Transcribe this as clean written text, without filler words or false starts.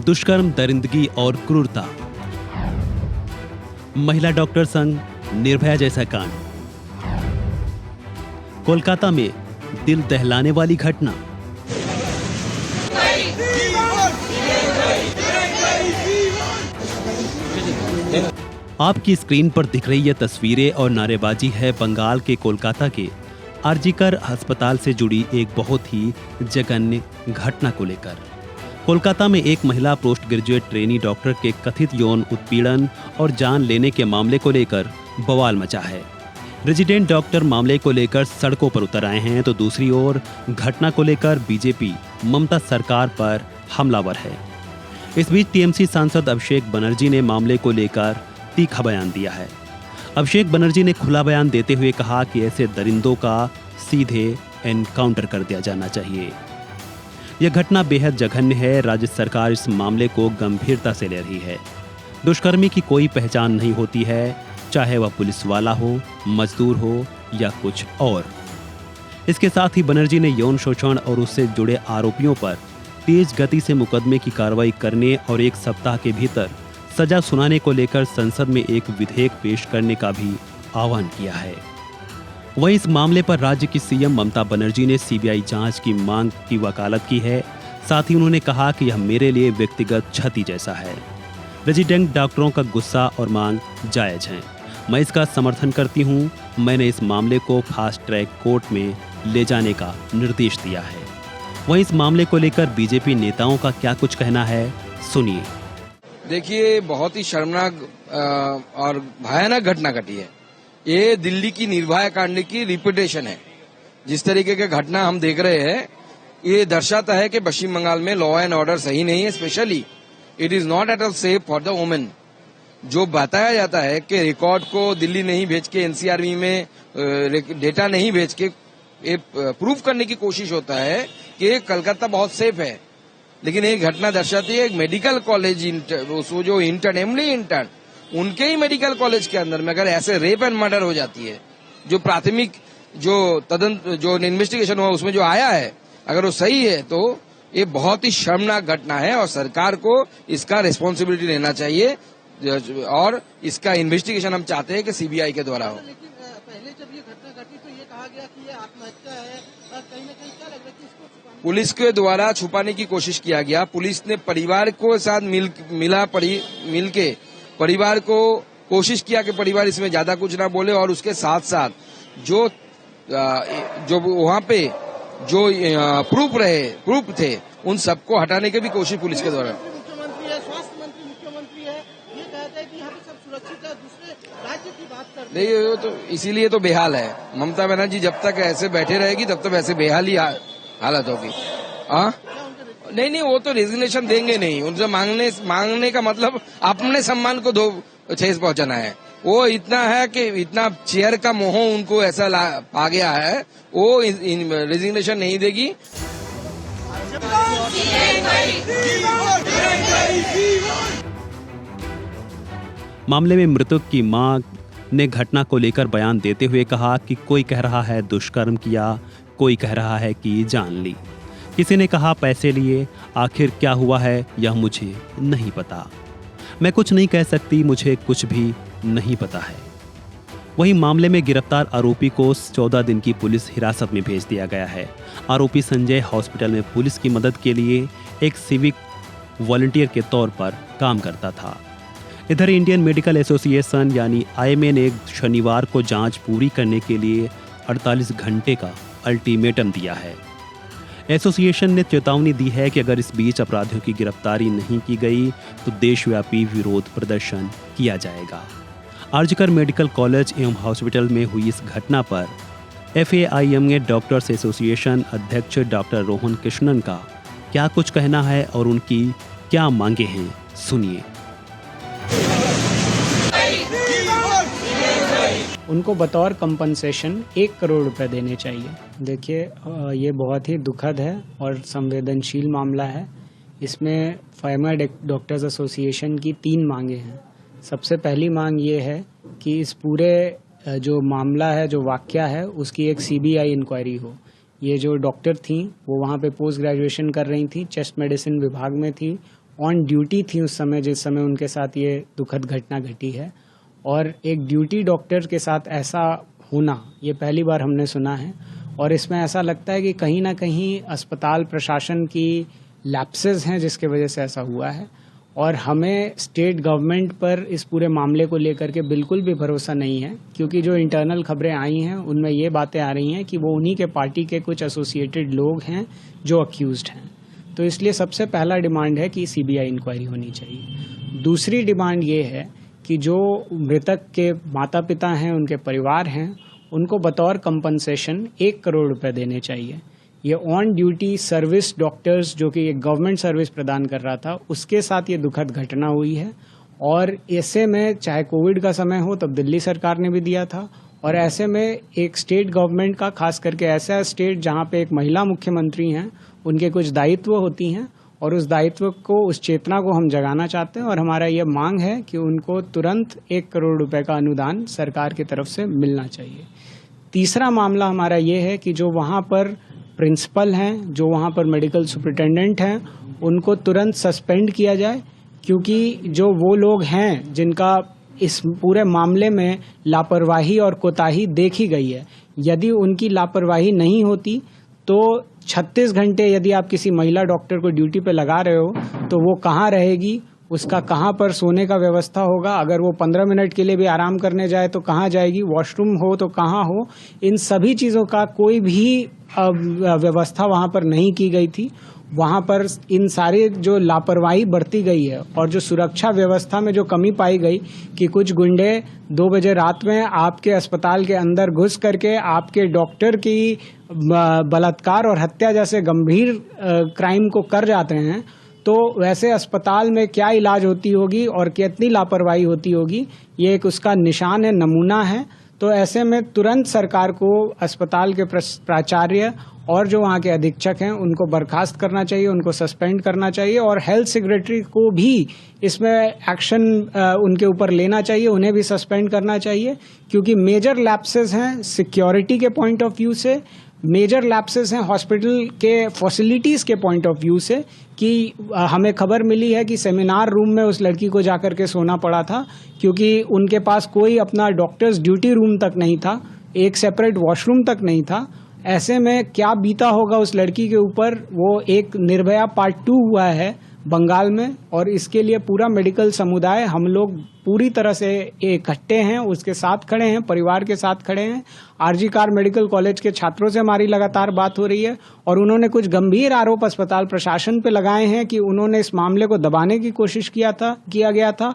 दुष्कर्म, दरिंदगी और क्रूरता। महिला डॉक्टर संग निर्भया जैसा कांड। कोलकाता में दिल दहलाने वाली घटना। आपकी स्क्रीन पर दिख रही ये तस्वीरें और नारेबाजी है बंगाल के कोलकाता के आरजीकर अस्पताल से जुड़ी एक बहुत ही जघन्य घटना को लेकर। कोलकाता में एक महिला पोस्ट ग्रेजुएट ट्रेनी डॉक्टर के कथित यौन उत्पीड़न और जान लेने के मामले को लेकर बवाल मचा है। रेजिडेंट डॉक्टर मामले को लेकर सड़कों पर उतर आए हैं, तो दूसरी ओर घटना को लेकर बीजेपी ममता सरकार पर हमलावर है। इस बीच टीएमसी सांसद अभिषेक बनर्जी ने मामले को लेकर तीखा बयान दिया है। अभिषेक बनर्जी ने खुला बयान देते हुए कहा कि ऐसे दरिंदों का सीधे एनकाउंटर कर दिया जाना चाहिए। यह घटना बेहद जघन्य है। राज्य सरकार इस मामले को गंभीरता से ले रही है। दुष्कर्मी की कोई पहचान नहीं होती है, चाहे वह पुलिस वाला हो, मजदूर हो या कुछ और। इसके साथ ही बनर्जी ने यौन शोषण और उससे जुड़े आरोपियों पर तेज गति से मुकदमे की कार्रवाई करने और 1 सप्ताह के भीतर सजा सुनाने को लेकर संसद में एक विधेयक पेश करने का भी आह्वान किया है। वहीं इस मामले पर राज्य की सीएम ममता बनर्जी ने सीबीआई जांच की मांग की वकालत की है। साथ ही उन्होंने कहा कि यह मेरे लिए व्यक्तिगत क्षति जैसा है। रेजिडेंट डॉक्टरों का गुस्सा और मांग जायज है। मैं इसका समर्थन करती हूं। मैंने इस मामले को फास्ट ट्रैक कोर्ट में ले जाने का निर्देश दिया है। वहीं इस मामले को लेकर बीजेपी नेताओं का क्या कुछ कहना है, सुनिए। देखिए, बहुत ही शर्मनाक और भयानक घटना घटी है। ये दिल्ली की निर्भया कांड की रिपीटेशन है। जिस तरीके की घटना हम देख रहे हैं, ये दर्शाता है कि पश्चिम बंगाल में लॉ एंड ऑर्डर सही नहीं है। Specially it is not at all safe for the women. जो बताया जाता है कि रिकॉर्ड को दिल्ली नहीं भेज के, एनसीआरबी में डेटा नहीं भेज के प्रूफ करने की कोशिश होता है कि कलकत्ता बहुत सेफ है। लेकिन ये घटना दर्शाती है एक मेडिकल कॉलेज जो इंटर्न उनके ही मेडिकल कॉलेज के अंदर में अगर ऐसे रेप एंड मर्डर हो जाती है, जो प्राथमिक जो इन्वेस्टिगेशन हुआ उसमें जो आया है, अगर वो सही है तो ये बहुत ही शर्मनाक घटना है और सरकार को इसका रिस्पॉन्सिबिलिटी लेना चाहिए और इसका इन्वेस्टिगेशन हम चाहते हैं कि सीबीआई के द्वारा हो। लेकिन पहले जब ये घटना घटी तो ये कहा गया कि ये आत्महत्या है और कहीं ना कहीं क्या लग रहा है कि इसको पुलिस के द्वारा छुपाने की कोशिश किया गया। पुलिस ने परिवार को साथ मिल के परिवार को कोशिश किया कि परिवार इसमें ज्यादा कुछ ना बोले और उसके साथ साथ जो वहाँ पे जो प्रूफ थे उन सबको हटाने की भी कोशिश पुलिस के द्वारा। मुख्यमंत्री है, स्वास्थ्य मंत्री मुख्यमंत्री है, ये कहते हैं कि यहाँ पे सब सुरक्षित है, दूसरे राज्य की बात करते हैं। नहीं, तो इसीलिए तो बेहाल है। ममता बनर्जी जब तक ऐसे बैठे रहेगी तब तक ऐसे बेहाली हालत होगी। नहीं, वो तो रेजिग्नेशन देंगे नहीं। उनसे मांगने का मतलब अपने सम्मान को ठेस पहुंचाना है। वो इतना है कि इतना चेयर का मोह उनको ऐसा आ गया है, वो रेजिग्नेशन नहीं देगी। मामले में मृतक की मां ने घटना को लेकर बयान देते हुए कहा कि कोई कह रहा है दुष्कर्म किया, कोई कह रहा है कि जान ली, किसी ने कहा पैसे लिए। आखिर क्या हुआ है यह मुझे नहीं पता। मैं कुछ नहीं कह सकती, मुझे कुछ भी नहीं पता है। वहीं मामले में गिरफ्तार आरोपी को 14 दिन की पुलिस हिरासत में भेज दिया गया है। आरोपी संजय हॉस्पिटल में पुलिस की मदद के लिए एक सिविक वॉलंटियर के तौर पर काम करता था। इधर इंडियन मेडिकल एसोसिएशन यानी आईएमए ने शनिवार को जांच पूरी करने के लिए 48 घंटे का अल्टीमेटम दिया है। एसोसिएशन ने चेतावनी दी है कि अगर इस बीच अपराधियों की गिरफ्तारी नहीं की गई तो देशव्यापी विरोध प्रदर्शन किया जाएगा। आरजीकर मेडिकल कॉलेज एवं हॉस्पिटल में हुई इस घटना पर एफएआईएमए डॉक्टर्स एसोसिएशन अध्यक्ष डॉक्टर रोहन कृष्णन का क्या कुछ कहना है और उनकी क्या मांगे हैं, सुनिए। उनको बतौर कंपनसेशन 1 करोड़ रुपए देने चाहिए। देखिए, ये बहुत ही दुखद है और संवेदनशील मामला है। इसमें फार्मा डॉक्टर्स एसोसिएशन की 3 मांगे हैं। सबसे पहली मांग ये है कि इस पूरे जो मामला है, जो वाकया है, उसकी एक सीबीआई इंक्वायरी हो। ये जो डॉक्टर थी वो वहाँ पे पोस्ट ग्रेजुएशन कर रही थी, चेस्ट मेडिसिन विभाग में थी ऑन ड्यूटी थी उस समय जिस समय उनके साथ ये दुखद घटना घटी है। और एक ड्यूटी डॉक्टर के साथ ऐसा होना ये पहली बार हमने सुना है। और इसमें ऐसा लगता है कि कहीं ना कहीं अस्पताल प्रशासन की लैप्सेस हैं जिसके वजह से ऐसा हुआ है। और हमें स्टेट गवर्नमेंट पर इस पूरे मामले को लेकर के बिल्कुल भी भरोसा नहीं है, क्योंकि जो इंटरनल खबरें आई हैं उनमें ये बातें आ रही हैं कि वो उन्हीं के पार्टी के कुछ एसोसिएटेड लोग हैं जो अक्यूज्ड हैं। तो इसलिए सबसे पहला डिमांड है कि सीबीआई इंक्वायरी होनी चाहिए। दूसरी डिमांड ये है कि जो मृतक के माता पिता हैं, उनके परिवार हैं, उनको बतौर कंपनसेशन 1 करोड़ रुपए देने चाहिए। ये ऑन ड्यूटी सर्विस डॉक्टर्स जो कि एक गवर्नमेंट सर्विस प्रदान कर रहा था उसके साथ ये दुखद घटना हुई है। और ऐसे में चाहे कोविड का समय हो तब दिल्ली सरकार ने भी दिया था, और ऐसे में एक स्टेट गवर्नमेंट का, खास करके ऐसा स्टेट जहाँ पे एक महिला मुख्यमंत्री हैं, उनके कुछ दायित्व होती हैं और उस दायित्व को, उस चेतना को हम जगाना चाहते हैं। और हमारा ये मांग है कि उनको तुरंत 1 करोड़ रुपए का अनुदान सरकार की तरफ से मिलना चाहिए। तीसरा मामला हमारा ये है कि जो वहाँ पर प्रिंसिपल हैं, जो वहाँ पर मेडिकल सुपरिटेंडेंट हैं, उनको तुरंत सस्पेंड किया जाए, क्योंकि जो वो लोग हैं जिनका इस पूरे मामले में लापरवाही और कोताही देखी गई है, यदि उनकी लापरवाही नहीं होती तो 36 घंटे यदि आप किसी महिला डॉक्टर को ड्यूटी पे लगा रहे हो तो वो कहाँ रहेगी, उसका कहाँ पर सोने का व्यवस्था होगा, अगर वो 15 मिनट के लिए भी आराम करने जाए तो कहाँ जाएगी, वॉशरूम हो तो कहाँ हो, इन सभी चीज़ों का कोई भी व्यवस्था वहाँ पर नहीं की गई थी। वहाँ पर इन सारे जो लापरवाही बरती गई है और जो सुरक्षा व्यवस्था में जो कमी पाई गई कि कुछ गुंडे 2 बजे रात में आपके अस्पताल के अंदर घुस करके आपके डॉक्टर की बलात्कार और हत्या जैसे गंभीर क्राइम को कर जाते हैं, तो वैसे अस्पताल में क्या इलाज होती होगी और कितनी लापरवाही होती होगी, ये एक उसका निशान है, नमूना है। तो ऐसे में तुरंत सरकार को अस्पताल के प्राचार्य और जो वहाँ के अधीक्षक हैं उनको बर्खास्त करना चाहिए, उनको सस्पेंड करना चाहिए, और हेल्थ सेक्रेटरी को भी इसमें एक्शन उनके ऊपर लेना चाहिए, उन्हें भी सस्पेंड करना चाहिए, क्योंकि मेजर लैप्सेस हैं सिक्योरिटी के पॉइंट ऑफ व्यू से, मेजर लैप्सेस हैं हॉस्पिटल के फैसिलिटीज़ के पॉइंट ऑफ व्यू से। कि हमें खबर मिली है कि सेमिनार रूम में उस लड़की को जाकर के सोना पड़ा था, क्योंकि उनके पास कोई अपना डॉक्टर्स ड्यूटी रूम तक नहीं था, एक सेपरेट वॉशरूम तक नहीं था। ऐसे में क्या बीता होगा उस लड़की के ऊपर। वो एक निर्भया पार्ट 2 हुआ है बंगाल में, और इसके लिए पूरा मेडिकल समुदाय, हम लोग पूरी तरह से इकट्ठे हैं, उसके साथ खड़े हैं, परिवार के साथ खड़े हैं। आरजी कार मेडिकल कॉलेज के छात्रों से हमारी लगातार बात हो रही है और उन्होंने कुछ गंभीर आरोप अस्पताल प्रशासन पे लगाए हैं कि उन्होंने इस मामले को दबाने की कोशिश किया गया था।